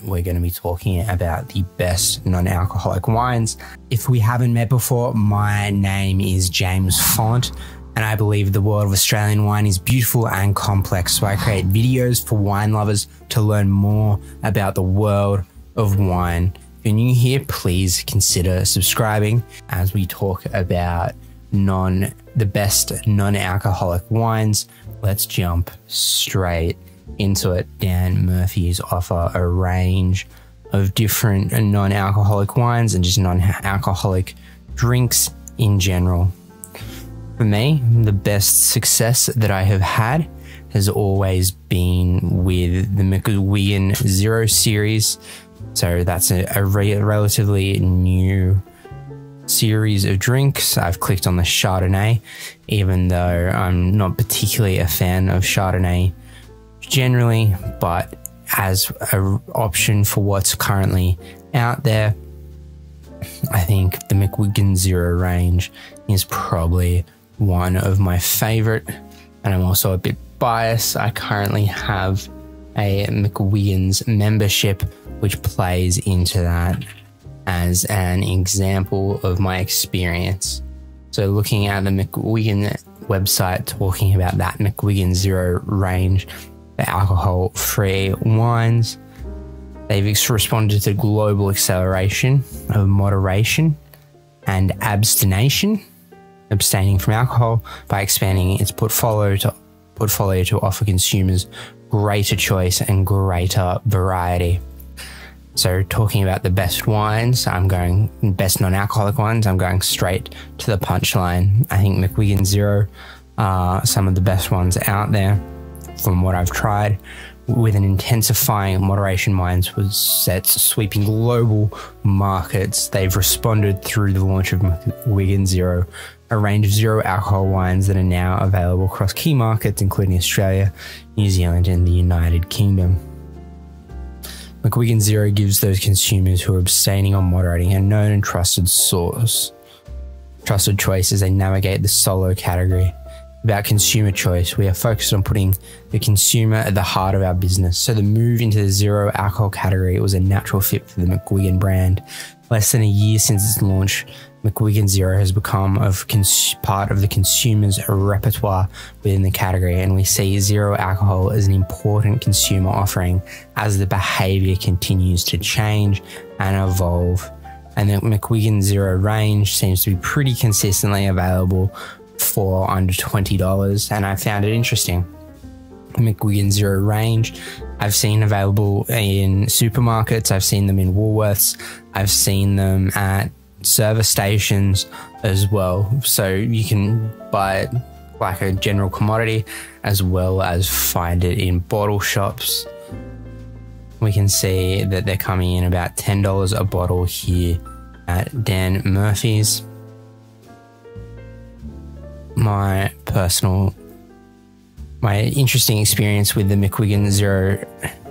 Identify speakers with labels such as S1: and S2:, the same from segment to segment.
S1: we're going to be talking about the best non-alcoholic wines. If we haven't met before, my name is James Follent, and I believe the world of Australian wine is beautiful and complex, so I create videos for wine lovers to learn more about the world of wine. If you're new here, please consider subscribing as we talk about the best non-alcoholic wines. Let's jump straight into it. Dan Murphy's offer a range of different non-alcoholic wines and just non-alcoholic drinks in general. For me, the best success that I have had has always been with the McGuigan Zero series. So that's a relatively new series of drinks. I've clicked on the Chardonnay, even though I'm not particularly a fan of Chardonnay generally, but as an option for what's currently out there, I think the McGuigan Zero range is probably one of my favorite, and I'm also a bit biased. I currently have a McGuigan's membership, which plays into that as an example of my experience. So looking at the McGuigan website, talking about that McGuigan Zero range, the alcohol-free wines, they've responded to global acceleration of moderation and abstination, abstaining from alcohol, by expanding its portfolio to offer consumers greater choice and greater variety. So talking about the best wines, best non-alcoholic wines, I'm going straight to the punchline. I think McGuigan Zero are some of the best ones out there from what I've tried. With an intensifying moderation mindset sweeping global markets, they've responded through the launch of McGuigan Zero, a range of zero alcohol wines that are now available across key markets, including Australia, New Zealand, and the United Kingdom. McGuigan Zero gives those consumers who are abstaining or moderating a known and trusted choice as they navigate the solo category. About consumer choice, we are focused on putting the consumer at the heart of our business, so the move into the zero alcohol category was a natural fit for the McGuigan brand. Less than a year since its launch, McGuigan Zero has become part of the consumer's repertoire within the category, and we see zero alcohol as an important consumer offering as the behaviour continues to change and evolve. And the McGuigan Zero range seems to be pretty consistently available for under $20, and I found it interesting. The McGuigan Zero range I've seen available in supermarkets, I've seen them in Woolworths, I've seen them at service stations as well, so you can buy it like a general commodity as well as find it in bottle shops. We can see that they're coming in about $10 a bottle here at Dan Murphy's. My interesting experience with the McGuigan Zero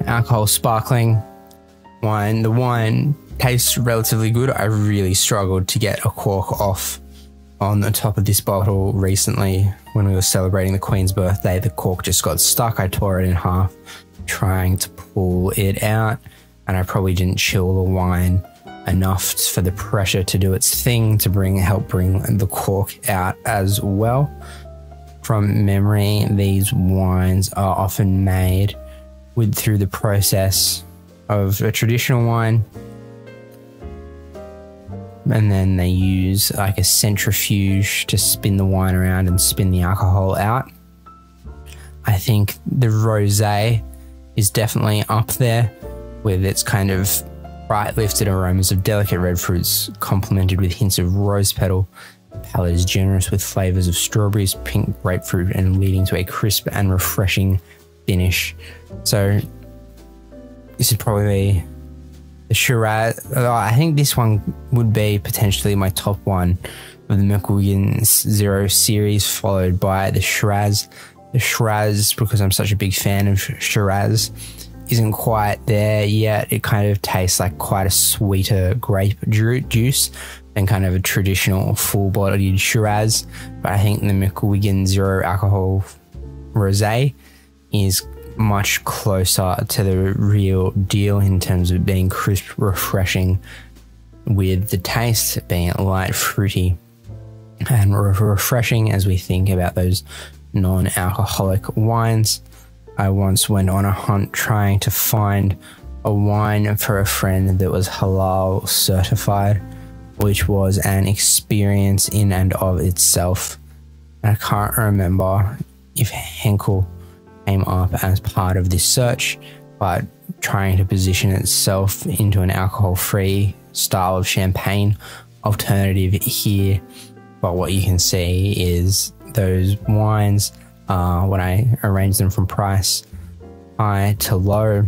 S1: alcohol sparkling wine, the wine tastes relatively good. I really struggled to get a cork off on the top of this bottle recently when we were celebrating the Queen's birthday. The cork just got stuck. I tore it in half trying to pull it out, and I probably didn't chill the wine enough for the pressure to do its thing to help bring the cork out as well. From memory, these wines are often made through the process of a traditional wine, and then they use like a centrifuge to spin the wine around and spin the alcohol out. I think the rosé is definitely up there with its kind of bright lifted aromas of delicate red fruits complemented with hints of rose petal. The palate is generous with flavours of strawberries, pink grapefruit, and leading to a crisp and refreshing finish. So this is probably the Shiraz. I think this one would be potentially my top one of the McGuigan Zero series, followed by the Shiraz. The Shiraz, because I'm such a big fan of Shiraz, isn't quite there yet. It kind of tastes like quite a sweeter grape juice than kind of a traditional full-bodied Shiraz. But I think the McGuigan Zero alcohol rosé is much closer to the real deal in terms of being crisp, refreshing, with the taste being light, fruity, and refreshing as we think about those non-alcoholic wines. I once went on a hunt trying to find a wine for a friend that was halal certified, which was an experience in and of itself. I can't remember if Henkel came up as part of this search, but trying to position itself into an alcohol-free style of champagne alternative here. But what you can see is those wines, when I arrange them from price high to low,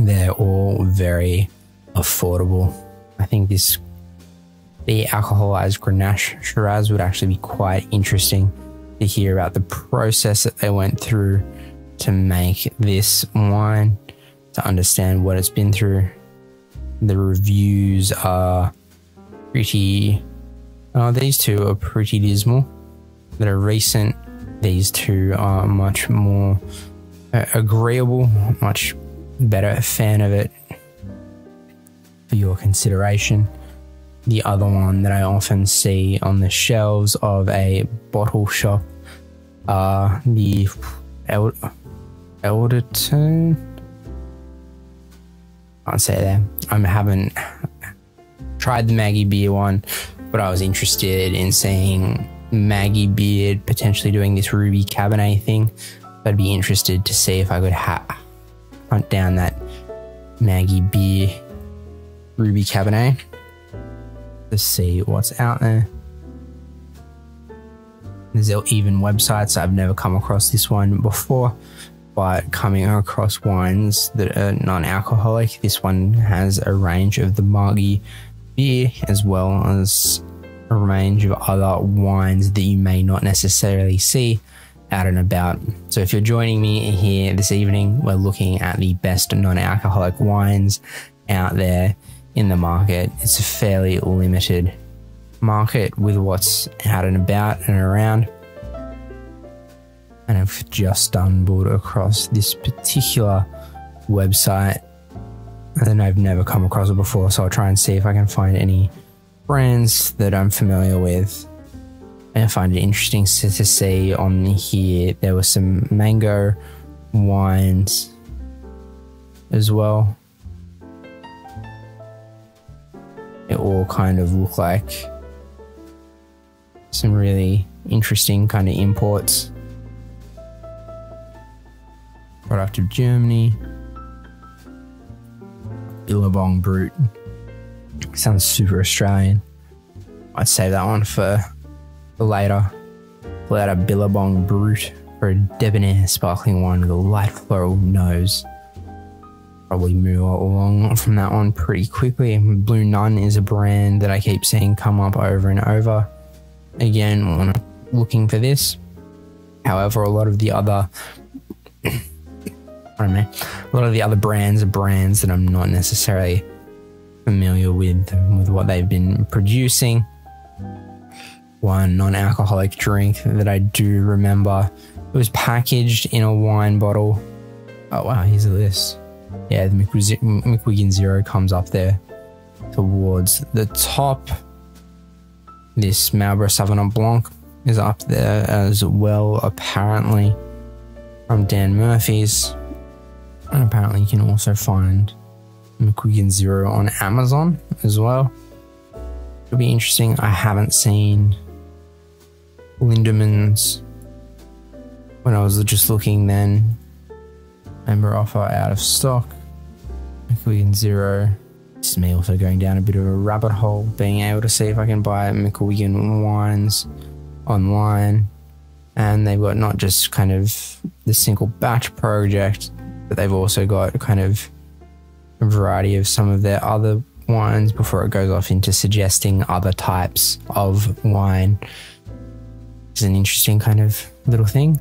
S1: they're all very affordable. I think this de-alcoholized Grenache Shiraz would actually be quite interesting to hear about the process that they went through to make this wine, to understand what it's been through. The reviews are pretty, these two are pretty dismal, that are recent. These two are much more agreeable, much better fan of it for your consideration. The other one that I often see on the shelves of a bottle shop are the Elderton. Can't say that. I haven't tried the Maggie Beer one, but I was interested in seeing Maggie Beard potentially doing this Ruby Cabernet thing. I'd be interested to see if I could hunt down that Maggie Beer Ruby Cabernet to see what's out there. There's even websites. I've never come across this one before, but coming across wines that are non-alcoholic, this one has a range of the Maggie Beer as well as a range of other wines that you may not necessarily see out and about. So if you're joining me here this evening, we're looking at the best non-alcoholic wines out there in the market. It's a fairly limited market with what's out and about and around. And I've just stumbled across this particular website and I've never come across it before, so I'll try and see if I can find any brands that I'm familiar with. And I find it interesting to see on here there were some mango wines as well. It all kind of look like some really interesting kind of imports. Product of Germany. Billabong Brut. Sounds super Australian. I'd save that one for later. Pull out a Billabong Brut for a debonair sparkling wine with a light floral nose. Probably move along from that one pretty quickly. Blue Nun is a brand that I keep seeing come up over and over again when I'm looking for this. However, a lot of the other brands are brands that I'm not necessarily familiar with what they've been producing. One non-alcoholic drink that I do remember, it was packaged in a wine bottle. Oh wow, here's a list. Yeah, the McGuigan Zero comes up there towards the top. This Marlborough Sauvignon Blanc is up there as well, apparently, from Dan Murphy's. And apparently you can also find McGuigan Zero on Amazon as well. It'll be interesting. I haven't seen Lindemans when I was just looking then. Member offer out of stock. McGuigan Zero. This is me also going down a bit of a rabbit hole, being able to see if I can buy McGuigan wines online. And they've got not just kind of the single batch project, but they've also got kind of a variety of some of their other wines before it goes off into suggesting other types of wine. It's an interesting kind of little thing.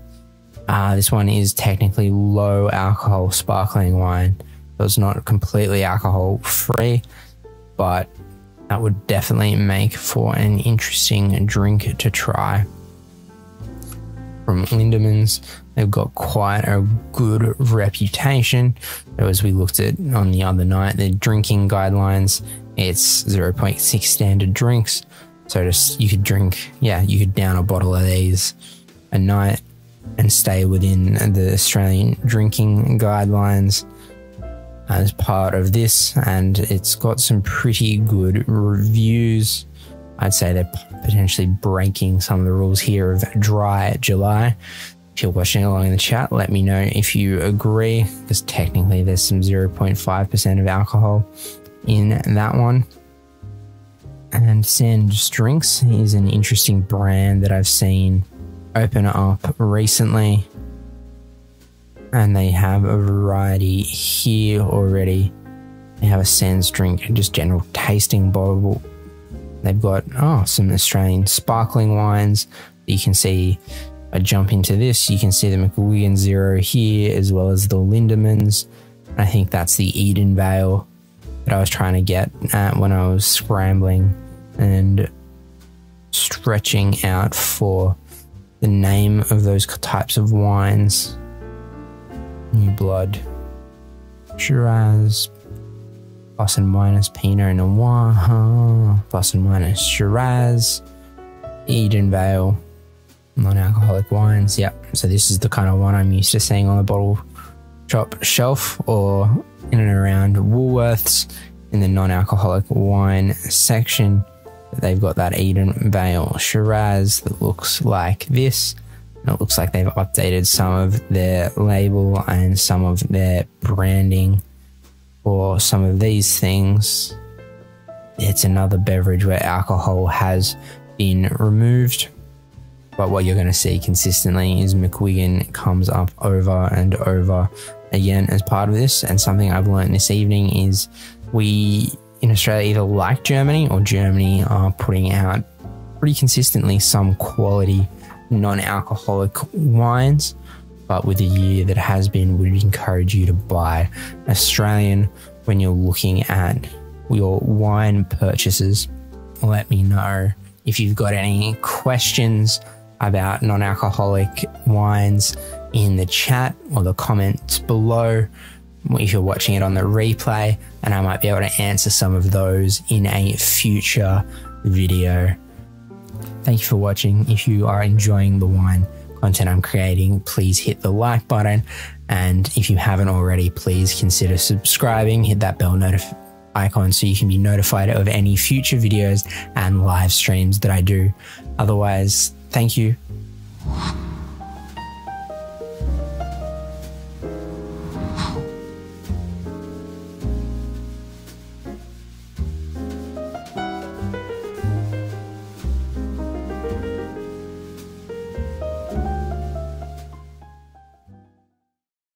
S1: This one is technically low alcohol sparkling wine, so it's not completely alcohol free, but that would definitely make for an interesting drink to try. from Lindemans. They've got quite a good reputation. So as we looked at on the other night, their drinking guidelines, it's 0.6 standard drinks. So just you could drink, you could down a bottle of these a night and stay within the Australian drinking guidelines as part of this, and it's got some pretty good reviews. I'd say they're potentially breaking some of the rules here of dry July. If you're watching along in the chat, let me know if you agree, because technically there's some 0.5% of alcohol in that one. And Sand's Drinks is an interesting brand that I've seen open up recently, and they have a variety here already. They have a Sand's Drink, just general tasting bottle. They've got some Australian sparkling wines. You can see, I jump into this, you can see the McGuigan Zero here, as well as the Lindemans. I think that's the Eden Vale that I was trying to get at when I was scrambling and stretching out for the name of those types of wines. New Blood, Shiraz, plus and minus Pinot Noir, plus and minus Shiraz, Eden Vale, non-alcoholic wines. Yep, so this is the kind of one I'm used to seeing on the bottle shop shelf or in and around Woolworths in the non-alcoholic wine section. They've got that Eden Vale Shiraz that looks like this. It looks like they've updated some of their label and some of their branding for some of these things. It's another beverage where alcohol has been removed, but what you're going to see consistently is McGuigan comes up over and over again as part of this. And something I've learned this evening is we in Australia either like Germany or Germany are putting out pretty consistently some quality non-alcoholic wines, but with a year that has been, would encourage you to buy Australian when you're looking at your wine purchases. Let me know if you've got any questions about non-alcoholic wines in the chat or the comments below if you're watching it on the replay, and I might be able to answer some of those in a future video. Thank you for watching. If you are enjoying the wine content I'm creating, please hit the like button. And if you haven't already, please consider subscribing, hit that bell icon so you can be notified of any future videos and live streams that I do. Otherwise, thank you.